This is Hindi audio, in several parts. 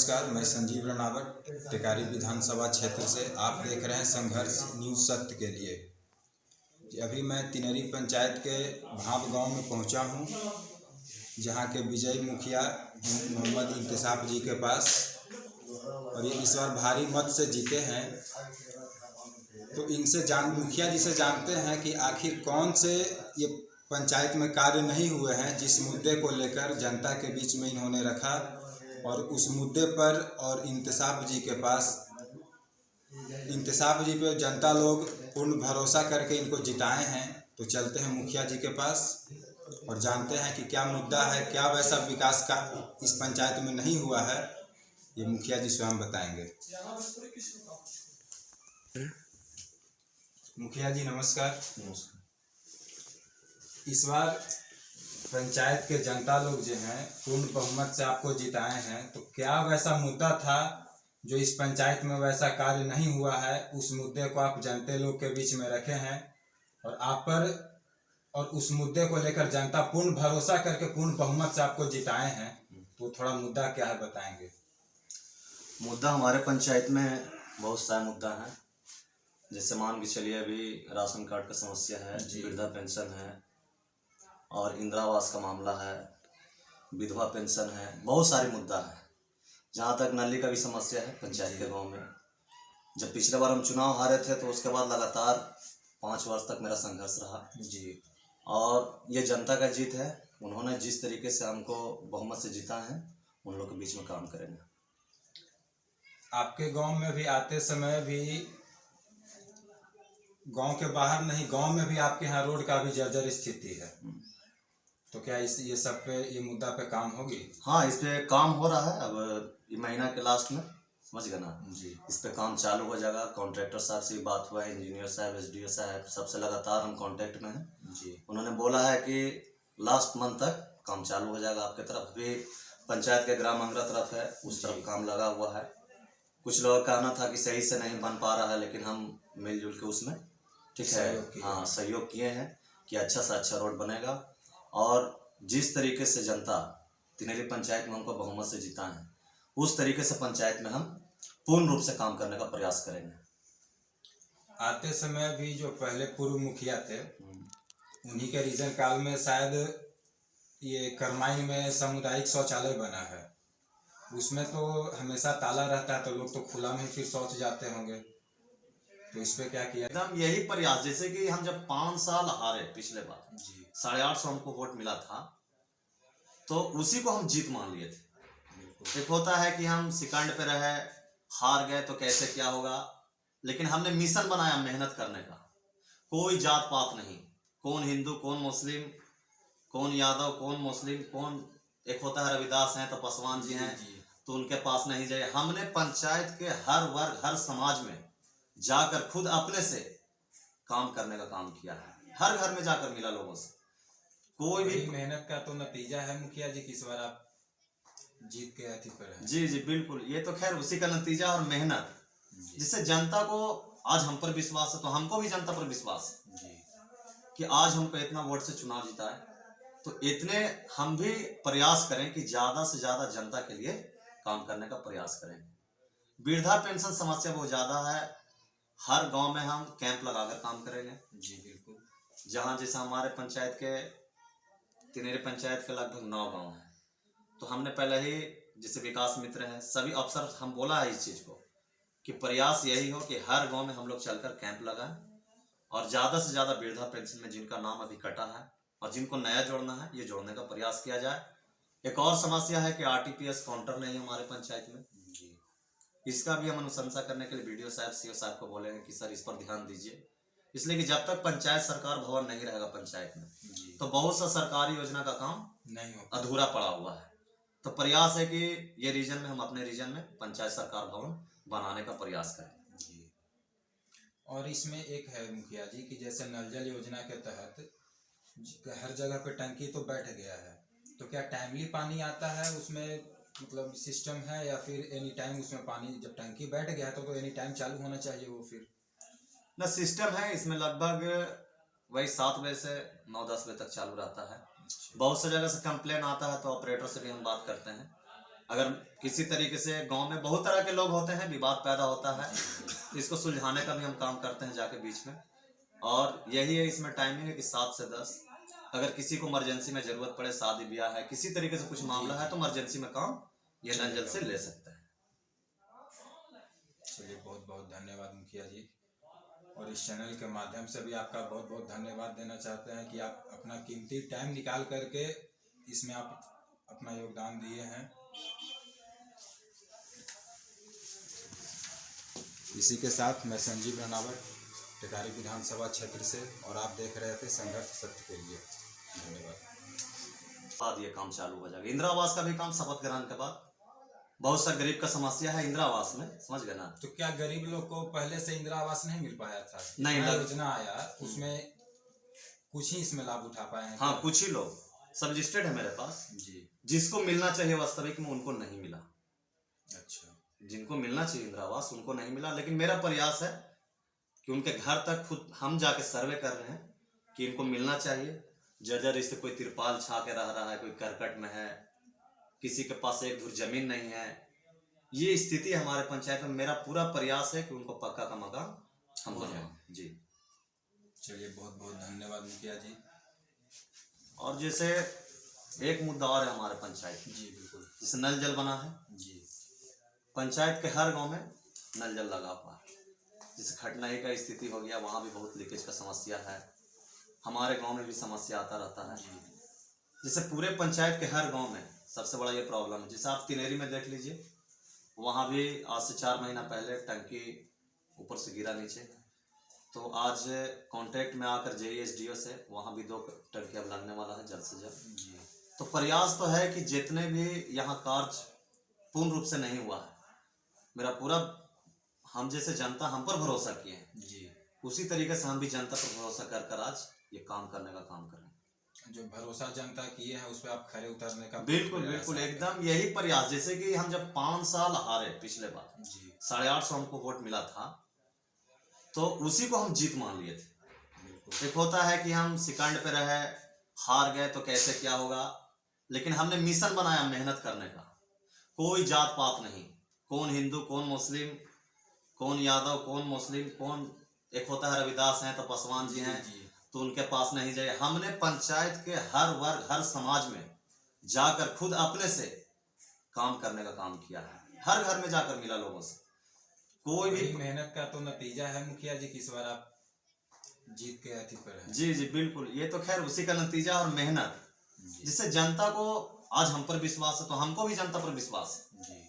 नमस्कार, मैं संजीव रनावट टिकारी विधानसभा क्षेत्र से। आप देख रहे हैं संघर्ष न्यूज़ सत्य के लिए। अभी मैं तिनरी पंचायत के भाप गांव में पहुंचा हूं, जहां के विजयी मुखिया मोहम्मद इंतिसाब जी के पास, और ये इस बार भारी मत से जीते हैं। तो मुखिया जी से जानते हैं कि आखिर कौन से ये पंचायत में कार्य नहीं हुए हैं जिस मुद्दे को लेकर जनता के बीच में इन्होंने रखा, और उस मुद्दे पर और इंतिसाब जी के पास, इंतिसाब जी पे जनता लोग पूर्ण भरोसा करके इनको जिताए हैं। तो चलते हैं मुखिया जी के पास और जानते हैं कि क्या मुद्दा है, क्या वैसा विकास का इस पंचायत में नहीं हुआ है, ये मुखिया जी स्वयं बताएंगे। मुखिया जी नमस्कार। इस बार पंचायत के जनता लोग जो हैं पूर्ण बहुमत से आपको जिताए हैं, तो क्या वैसा मुद्दा था जो इस पंचायत में वैसा कार्य नहीं हुआ है, उस मुद्दे को आप जनता लोग के बीच में रखे हैं और आप पर, और उस मुद्दे को लेकर जनता पूर्ण भरोसा करके पूर्ण बहुमत से आपको जिताए हैं, तो थोड़ा मुद्दा क्या है बताएंगे। मुद्दा हमारे पंचायत में बहुत सारे मुद्दा हैं। जैसे मान के चलिए अभी राशन कार्ड का समस्या है, वृद्धा पेंशन है, और इंदिरा आवास का मामला है, विधवा पेंशन है, बहुत सारे मुद्दा है। जहाँ तक नली का भी समस्या है पंचायत के गांव में। जब पिछले बार हम चुनाव हारे थे तो उसके बाद लगातार 5 वर्ष तक मेरा संघर्ष रहा जी, और ये जनता का जीत है। उन्होंने जिस तरीके से हमको बहुमत से जीता है, उन लोग के बीच में काम करेंगे। आपके गांव में भी आते समय भी, गांव के बाहर नहीं, गांव में भी आपके यहाँ रोड का भी जर्जर स्थिति है, तो क्या ये सब पे, ये मुद्दा पे काम होगी? हाँ, इस पे काम हो रहा है। अब ये महीना के लास्ट में, समझ गए ना जी, इस पे काम चालू हो जाएगा। कॉन्ट्रैक्टर साहब से भी बात हुआ है, इंजीनियर साहब, एसडीओ साहब, सबसे लगातार हम कांटेक्ट में हैं जी। उन्होंने बोला है कि लास्ट मंथ तक काम चालू हो जाएगा। आपके तरफ भी पंचायत के ग्राम अंगरा तरफ है, उस तरफ काम लगा हुआ है। कुछ लोगों का कहना था कि सही से नहीं बन पा रहा है, लेकिन हम मिलजुल के उसमें ठीक है, हाँ, सहयोग किए हैं कि अच्छा से अच्छा रोड बनेगा। और जिस तरीके से जनता तिनरी पंचायत में हमको बहुमत से जीता है, उस तरीके से पंचायत में हम पूर्ण रूप से काम करने का प्रयास करेंगे। आते समय भी जो पहले पूर्व मुखिया थे, उन्हीं के रीजन काल में शायद ये करमाई में सामुदायिक शौचालय बना है। उसमें तो हमेशा ताला रहता है, तो लोग तो खुला में फिर शौच जाते होंगे, तो इस पे क्या किया? एकदम यही प्रयास, जैसे कि हम जब 5 साल हारे पिछले बार जी, 850 हमको वोट मिला था, तो उसी को हम जीत मान लिए थे। एक होता है कि हम सिकंड पे रहे, हार गए तो कैसे क्या होगा, लेकिन हमने मिशन बनाया मेहनत करने का। कोई जात पात नहीं, कौन हिंदू, कौन मुस्लिम, कौन यादव, कौन मुस्लिम, कौन, एक होता है रविदास हैं तो पासवान जी हैं, तो उनके पास नहीं जाए। हमने पंचायत के हर वर्ग, हर समाज में जाकर खुद अपने से काम करने का काम किया है। हर घर में जाकर मिला लोगों से। कोई भी मेहनत का तो नतीजा है मुखिया जी कि इस बार आप जीत के अति पर हैं। जी जी बिल्कुल, ये तो खैर उसी का नतीजा और मेहनत, जिससे जनता को आज हम पर विश्वास है, तो हमको भी जनता पर विश्वास है जी कि आज हमको इतना वोट से चुनाव जीता है। तो इतने हम भी प्रयास करें कि ज्यादा से ज्यादा जनता के लिए काम करने का प्रयास करें। वृद्धा पेंशन समस्या बहुत ज्यादा है, हर गांव में हम कैंप लगाकर काम करेंगे जी बिल्कुल। जहां जैसे हमारे पंचायत के, तिनरी पंचायत के लगभग 9 गांव हैं, तो हमने पहले ही जैसे विकास मित्र हैं, सभी अफसर हम बोला है इस चीज को कि प्रयास यही हो कि हर गांव में हम लोग चलकर कैंप लगाएं, और ज्यादा से ज्यादा वृद्धा पेंशन में जिनका नाम अभी कटा है और जिनको नया जोड़ना है, ये जोड़ने का प्रयास किया जाए। एक और समस्या है कि आरटीपीएस काउंटर नहीं है हमारे पंचायत में जी, इसका भी हम अनुशंसा करने के लिए वीडियो साहब, सीओ साहब को बोलेंगे कि सर इस पर ध्यान दीजिए, इसलिए कि जब तक पंचायत सरकार भवन नहीं रहेगा पंचायत में जी, तो बहुत सा सरकारी योजना का काम नहीं हो, अधूरा पड़ा हुआ है। तो प्रयास है कि ये रीजन में, हम अपने रीजन में पंचायत सरकार भवन बनाने का प्रयास करें जी। और इसमें एक है मुखिया जी कि जैसे नल जल योजना के तहत हर जगह पे टंकी तो बैठ गया है, तो क्या टाइमली पानी आता है उसमें, मतलब सिस्टम है, या फिर एनी टाइम उसमें पानी, जब टंकी बैठ गया है तो एनी टाइम चालू होना चाहिए वो? फिर ना सिस्टम है इसमें, लगभग वही 7 बजे से 9-10 बजे तक चालू रहता है। बहुत सी जगह से कंप्लेन आता है तो ऑपरेटर से भी हम बात करते हैं, अगर किसी तरीके से गांव में बहुत तरह के लोग होते हैं, विवाद पैदा होता है, इसको सुलझाने का भी हम काम करते हैं जाके बीच में। और यही है इसमें टाइमिंग है कि 7 से 10। अगर किसी को इमरजेंसी में जरूरत पड़े, शादी ब्याह है, किसी तरीके से कुछ मामला है, तो इमरजेंसी में काम ये नल जल से ले सकते हैं। चलिए, बहुत बहुत धन्यवाद मुखिया जी। और इस चैनल के माध्यम से भी आपका बहुत बहुत धन्यवाद देना चाहते हैं कि आप अपना कीमती टाइम निकाल करके इसमें आप अपना योगदान दिए हैं। इसी के साथ मैं संजीव रनावट, टिकारी विधानसभा क्षेत्र से, और आप देख रहे थे संघर्ष सत्य के लिए। धन्यवाद। ये काम चालू हो जाएगा। इंदिरा आवास का भी काम शपथ ग्रहण के बाद, बहुत सा गरीब का समस्या है इंदिरा आवास में, समझ गए ना। तो क्या गरीब लोग को पहले से इंदिरा आवास नहीं मिल पाया था? नहीं, योजना आया उसमें कुछ ही इसमें लाभ उठा पाए हैं? हाँ, कुछ ही लोग सब रजिस्टर्ड है मेरे पास जी। जिसको मिलना चाहिए वास्तविक में उनको नहीं मिला। अच्छा। जिनको मिलना चाहिए इंदिरा आवास उनको नहीं मिला, लेकिन मेरा प्रयास है कि उनके घर तक खुद हम जाके सर्वे कर रहे हैं कि इनको मिलना चाहिए। जर्जर इससे कोई तिरपाल छा के रह रहा है, कोई करकट में है, किसी के पास एक धुर जमीन नहीं है, ये स्थिति हमारे पंचायत में। मेरा पूरा प्रयास है कि उनको पक्का का मकान हम बनाएं। जी। चलिए, बहुत बहुत धन्यवाद मुखिया जी। और जैसे एक मुद्दा और है हमारे पंचायत में। जी बिल्कुल। जैसे नल जल बना है जी। पंचायत के हर गांव में नल जल लगा हुआ है। जैसे खटनाई का स्थिति हो गया, वहाँ भी बहुत लीकेज का समस्या है। हमारे गांव में भी समस्या आता रहता है। जैसे पूरे पंचायत के हर गांव में सबसे बड़ा ये प्रॉब्लम है। जैसे आप तिनेरी में देख लीजिए, वहाँ भी आज से 4 महीना पहले टंकी ऊपर से गिरा नीचे, तो आज कांटेक्ट में आकर JESDO से वहाँ भी 2 टंकी अब लगने वाला है जल्द से जल्द। तो प्रयास तो है कि जितने भी यहाँ कार्य पूर्ण रूप से नहीं हुआ है, मेरा पूरा, हम जैसे जनता हम पर भरोसा किए हैं जी, उसी तरीके से हम भी जनता पर भरोसा कर कर आज ये काम करने का काम कर रहे हैं। जो भरोसा जनता किए हैं उस पर आप खरे उतरने का बिल्कुल बिल्कुल एकदम यही प्रयास। जैसे कि हम जब 5 साल हारे पिछले बार जी, 850 हमको वोट मिला था, तो उसी को हम जीत मान लिए थे। एक होता है कि हम सिकंड पे रहे, हार गए तो कैसे क्या होगा, लेकिन हमने मिशन बनाया मेहनत करने का। कोई जात पात नहीं, कौन हिंदू कौन मुस्लिम, कौन यादव कौन मुस्लिम, कौन, एक होता है रविदास हैं तो पासवान जी हैं तो उनके पास नहीं जाए। हमने पंचायत के हर वर्ग हर समाज में जाकर खुद अपने से काम करने का काम किया है। हर घर में जाकर मिला लोगों से। कोई भी मेहनत का तो नतीजा है मुखिया जी कि इस बार आप जीत के अति पर हैं। जी जी बिल्कुल, ये तो खैर उसी का नतीजा और मेहनत, जिससे जनता को आज हम पर विश्वास है, तो हमको भी जनता पर विश्वास है जी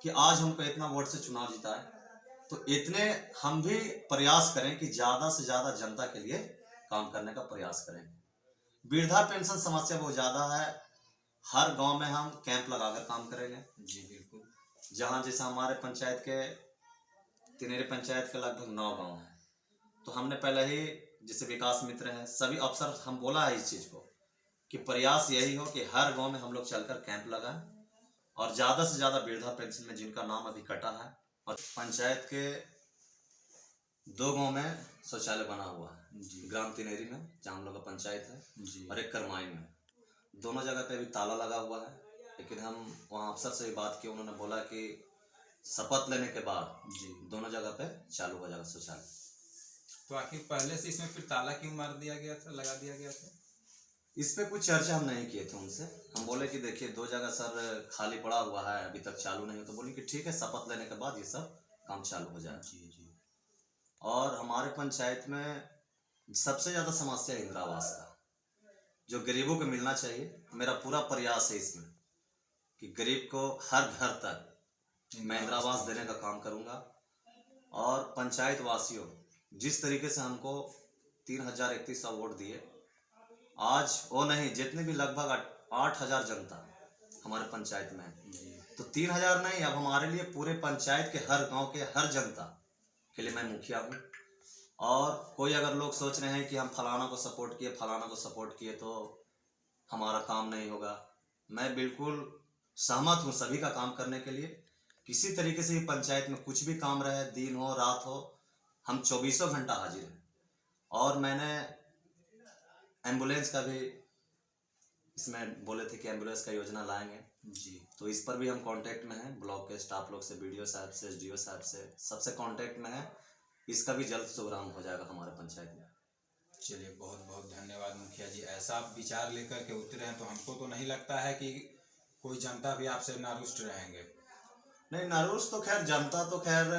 कि आज हमको इतना वोट से चुनाव जीता है, तो इतने हम भी प्रयास करें कि ज्यादा से ज्यादा जनता के लिए काम करने का प्रयास करें। वृद्धा पेंशन समस्या बहुत ज्यादा है, हर गांव में हम कैंप लगाकर काम करेंगे जी बिल्कुल। जहां जैसे हमारे पंचायत के तिनेरी पंचायत के लगभग 9 गांव हैं, तो हमने पहले ही जैसे विकास मित्र हैं सभी अफसर हम बोला है इस चीज को कि प्रयास यही हो कि हर गांव में हम लोग चलकर कैंप लगाएं और ज्यादा से ज्यादा वृद्धा पेंशन में जिनका नाम अभी कटा है। और पंचायत के 2 गांव में शौचालय बना हुआ है, ग्राम तिनेरी में जहाँ हम लोग का पंचायत है जी, और एक करमाइन में। दोनों जगह पे अभी ताला लगा हुआ है, लेकिन हम वहाँ अफसर से भी बात की, उन्होंने बोला कि शपथ लेने के बाद जी दोनों जगह पे चालू हो जाएगा शौचालय। तो आखिर पहले से इसमें फिर ताला क्यों मार दिया गया था, लगा दिया गया था? इस पे कुछ चर्चा हम नहीं किए थे उनसे। हम बोले कि देखिए 2 जगह सर खाली पड़ा हुआ है, अभी तक चालू नहीं, तो बोले कि ठीक है शपथ लेने के बाद ये सब काम चालू हो जाए। जी जी। और हमारे पंचायत में सबसे ज्यादा समस्या इंदिरा आवास का, जो गरीबों को मिलना चाहिए। मेरा पूरा प्रयास है इसमें कि गरीब को हर घर तक मैं इंदिरा आवास देने का काम करूंगा। और पंचायत वासियों जिस तरीके से हमको 3031 वोट दिए, आज वो नहीं जितने भी लगभग 8000 जनता हमारे पंचायत में है, तो 3000 नहीं, अब हमारे लिए पूरे पंचायत के हर गांव के हर जनता के लिए मैं मुखिया हूँ। और कोई अगर लोग सोच रहे हैं कि हम फलाना को सपोर्ट किए फलाना को सपोर्ट किए तो हमारा काम नहीं होगा, मैं बिल्कुल सहमत हूँ सभी का काम करने के लिए। किसी तरीके से पंचायत में कुछ भी काम रहे, दिन हो रात हो, हम 24 घंटा हाजिर हैं। और मैंने एम्बुलेंस का भी इसमें बोले थे कि एम्बुलेंस का योजना लाएंगे, जी। तो इस पर भी हम कांटेक्ट में हैं, ब्लॉक के स्टाफ लोग से, बीडीओ साहब से, एसडीओ साहब से, सबसे कांटेक्ट में है। इसका भी जल्द शुभारंभ हो जाएगा हमारे पंचायत में। चलिए, बहुत बहुत धन्यवाद मुखिया जी। ऐसा आप विचार लेकर के उतरे हैं तो हमको तो नहीं लगता है कि कोई जनता भी आपसे नारुष्ट रहेंगे। नहीं, नारुष्ट तो खैर जनता तो खैर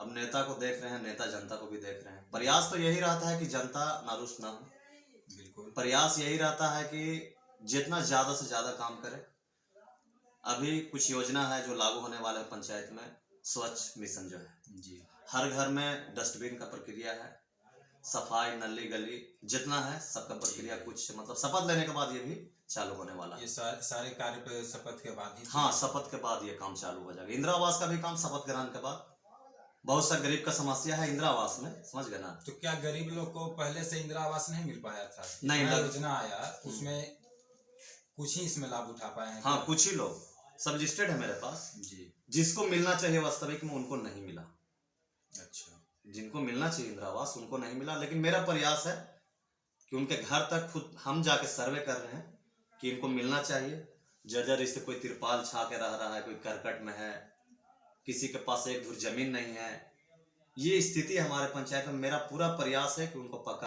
अब नेता को देख रहे हैं, नेता जनता को भी देख रहे हैं। प्रयास तो यही रहता है कि जनता नारुष्ट ना हो। बिल्कुल। प्रयास यही रहता है कि जितना ज़्यादा से ज़्यादा काम करे। अभी कुछ योजना है जो लागू होने वाले हैं पंचायत में, स्वच्छ मिशन जो है। जी। हर घर में डस्टबिन का प्रक्रिया है, सफाई नली गली जितना है सबका प्रक्रिया कुछ मतलब शपथ लेने के बाद ये भी चालू होने वाला है। ये सारे कार्य पे शपथ के बाद ही? हाँ, शपथ के बाद ये काम चालू हो जाएगा। इंदिरा आवास का भी काम शपथ ग्रहण के बाद। बहुत सा गरीब का समस्या है इंदिरा आवास में, समझ गए ना। तो क्या गरीब लोग को पहले से इंदिरा आवास नहीं मिल पाया था? नहीं, योजना आया उसमें कुछ ही इसमें लाभ उठा पाए हैं? हाँ, कुछ ही लोग, सब रजिस्टर्ड है मेरे पास जी। जिसको मिलना चाहिए वास्तविक में उनको नहीं मिला। अच्छा। जिनको मिलना चाहिए इंदिरा आवास उनको नहीं मिला, लेकिन मेरा प्रयास है कि उनके घर तक खुद हम जाके सर्वे कर रहे हैं कि इनको मिलना चाहिए। जर्जर इससे कोई तिरपाल छा के रह रहा है, कोई करकट में है, किसी के पास एक धुर जमीन नहीं है। ये स्थिति हमारे पंचायत में। मेरा पूरा प्रयास है कि उनको पक्का